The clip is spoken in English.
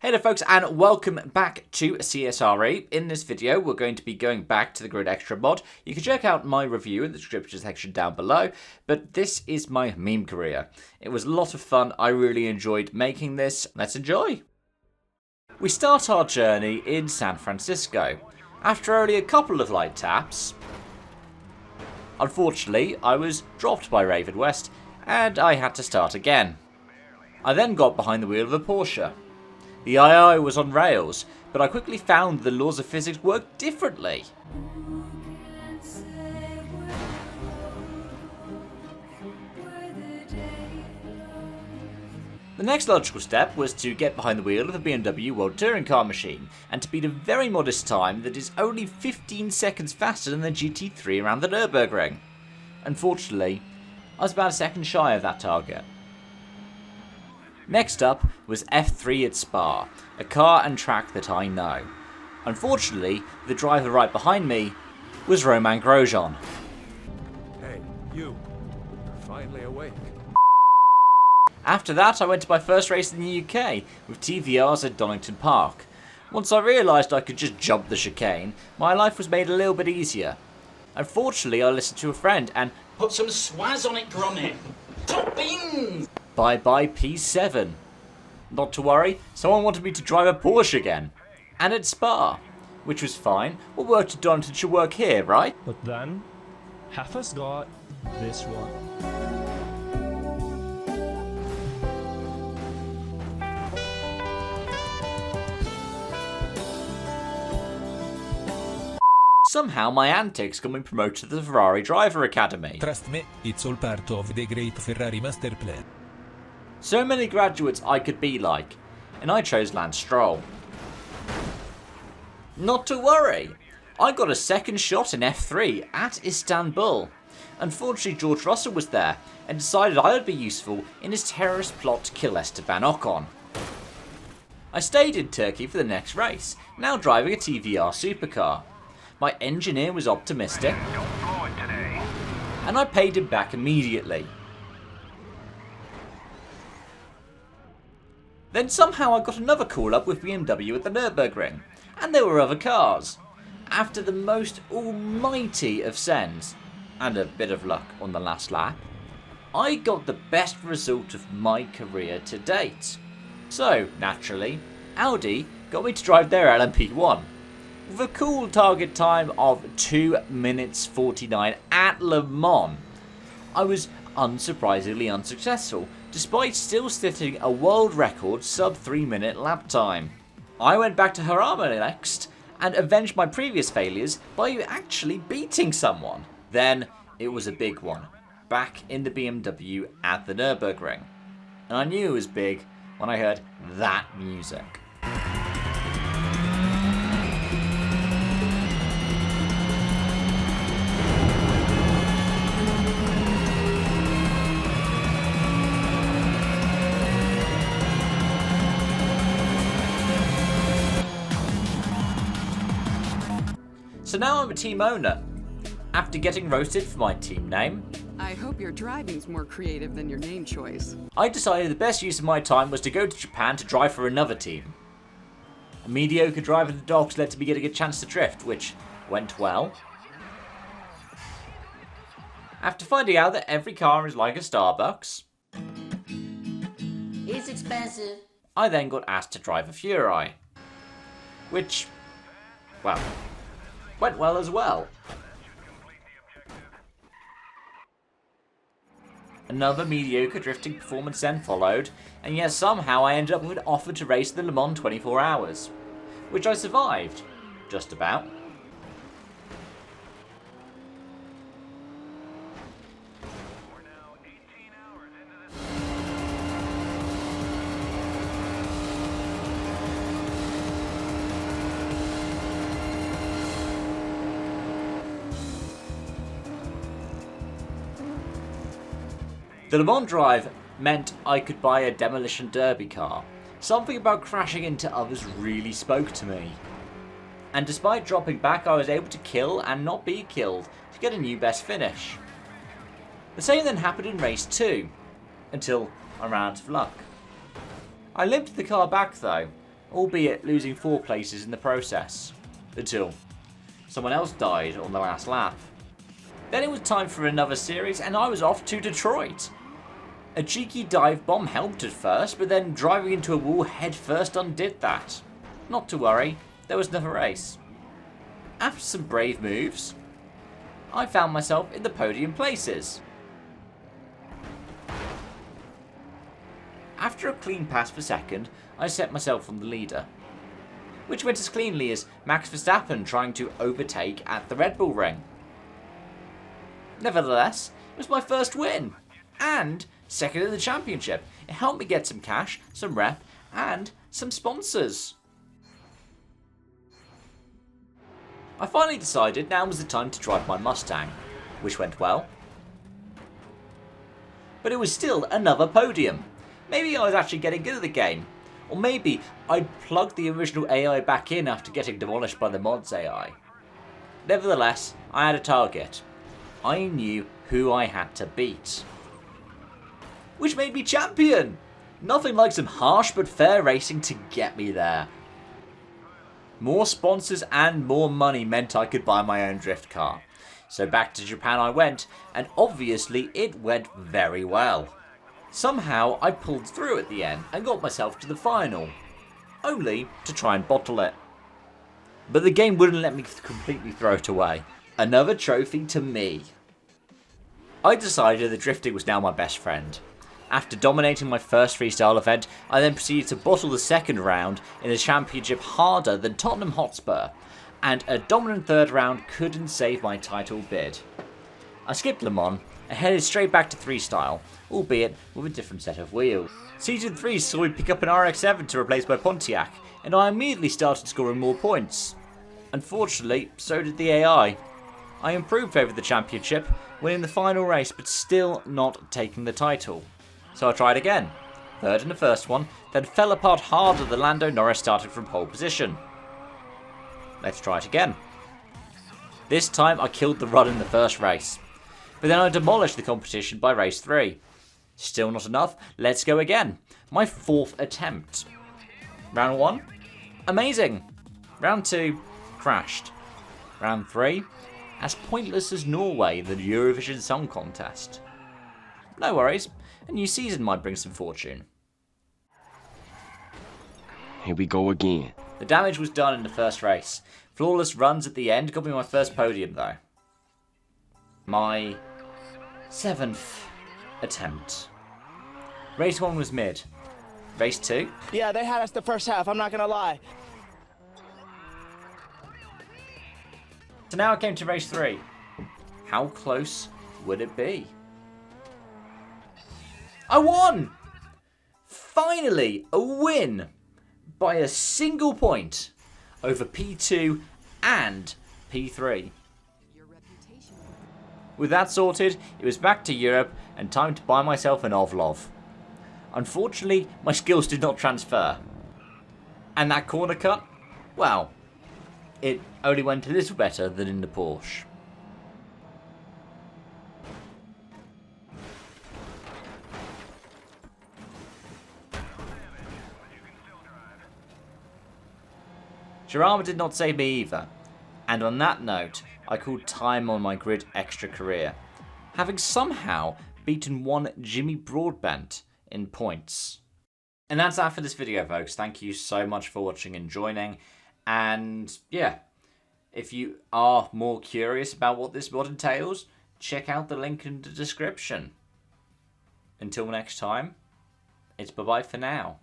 Hey there folks, and welcome back to CSRE. In this video we're going to be going back to the Grid Xtra mod. You can check out my review in the description section down below, but this is my meme career. It was a lot of fun, I really enjoyed making this. Let's enjoy! We start our journey in San Francisco. After only a couple of light taps, unfortunately I was dropped by Raven West and I had to start again. I then got behind the wheel of a Porsche. The II was on rails, but I quickly found the laws of physics work differently. The next logical step was to get behind the wheel of a BMW World Touring Car machine, and to beat a very modest time that is only 15 seconds faster than the GT3 around the Nürburgring. Unfortunately, I was about a second shy of that target. Next up was F3 at Spa, a car and track that I know. Unfortunately, the driver right behind me was Roman Grosjean. Hey, you're finally awake. After that, I went to my first race in the UK with TVRs at Donington Park. Once I realised I could just jump the chicane, my life was made a little bit easier. Unfortunately, I listened to a friend and put some swaz on it, Gromit. Top beans! Bye bye P7. Not to worry, someone wanted me to drive a Porsche again. And at Spa, which was fine. What work to Donington should work here, right? But then, half us got this one. Somehow my antics got me promoted to the Ferrari Driver Academy. Trust me, it's all part of the great Ferrari master plan. So many graduates I could be like, and I chose Lance Stroll. Not to worry, I got a second shot in F3 at Istanbul. Unfortunately, George Russell was there and decided I would be useful in his terrorist plot to kill Esteban Ocon. I stayed in Turkey for the next race, now driving a TVR supercar. My engineer was optimistic, and I paid him back immediately. Then somehow I got another call up with BMW at the Nürburgring, and there were other cars. After the most almighty of sends, and a bit of luck on the last lap, I got the best result of my career to date. So, naturally, Audi got me to drive their LMP1. With a cool target time of 2 minutes 49 at Le Mans. I was unsurprisingly unsuccessful, despite still setting a world record sub 3 minute lap time. I went back to Harama next and avenged my previous failures by actually beating someone. Then it was a big one, back in the BMW at the Nürburgring. And I knew it was big when I heard that music. So now I'm a team owner. After getting roasted for my team name, I hope your driving's more creative than your name choice. I decided the best use of my time was to go to Japan to drive for another team. A mediocre driver in the docks led to me getting a chance to drift, which went well. After finding out that every car is like a Starbucks, It's expensive. I then got asked to drive a Furai, which, well, went well as well. Another mediocre drifting performance then followed, and yet somehow I ended up with an offer to race the Le Mans 24 hours, which I survived, just about. The Le Mans drive meant I could buy a Demolition Derby car. Something about crashing into others really spoke to me. And despite dropping back, I was able to kill and not be killed to get a new best finish. The same then happened in race 2, until I ran out of luck. I limped the car back though, albeit losing 4 places in the process, until someone else died on the last lap. Then it was time for another series and I was off to Detroit. A cheeky dive bomb helped at first, but then driving into a wall head first undid that. Not to worry, there was another race. After some brave moves, I found myself in the podium places. After a clean pass for second, I set myself on the leader, which went as cleanly as Max Verstappen trying to overtake at the Red Bull Ring. Nevertheless, it was my first win, and second in the championship. It helped me get some cash, some rep, and some sponsors. I finally decided now was the time to drive my Mustang, which went well. But it was still another podium. Maybe I was actually getting good at the game. Or maybe I'd plugged the original AI back in after getting demolished by the mods AI. Nevertheless, I had a target. I knew who I had to beat, which made me champion. Nothing like some harsh but fair racing to get me there. More sponsors and more money meant I could buy my own drift car. So back to Japan I went, and obviously it went very well. Somehow I pulled through at the end and got myself to the final, only to try and bottle it. But the game wouldn't let me completely throw it away. Another trophy to me. I decided that drifting was now my best friend. After dominating my first freestyle event, I then proceeded to bottle the second round in a championship harder than Tottenham Hotspur, and a dominant third round couldn't save my title bid. I skipped Le Mans and headed straight back to freestyle, albeit with a different set of wheels. Season 3 saw me pick up an RX-7 to replace my Pontiac, and I immediately started scoring more points. Unfortunately, so did the AI. I improved over the championship, winning the final race but still not taking the title. So I tried again, third in the first one, then fell apart harder than Lando Norris started from pole position. Let's try it again. This time I killed the run in the first race, but then I demolished the competition by race 3. Still not enough, let's go again. My 4th attempt. Round 1, amazing. Round 2, crashed. Round 3, as pointless as Norway, the Eurovision Song Contest. No worries, a new season might bring some fortune. Here we go again. The damage was done in the first race. Flawless runs at the end got me my first podium though. My 7th attempt. Race 1 was mid. Race 2? Yeah, they had us the first half, I'm not gonna lie. So now I came to race 3. How close would it be? I won! Finally, a win by a single point over P2 and P3. With that sorted, it was back to Europe and time to buy myself an Ovlov. Unfortunately, my skills did not transfer. And that corner cut? Well, it only went a little better than in the Porsche. Jarama did not save me either, and on that note, I called time on my grid Xtra career, having somehow beaten one Jimmy Broadbent in points. And that's that for this video, folks. Thank you so much for watching and joining, and yeah, if you are more curious about what this mod entails, check out the link in the description. Until next time, it's bye-bye for now.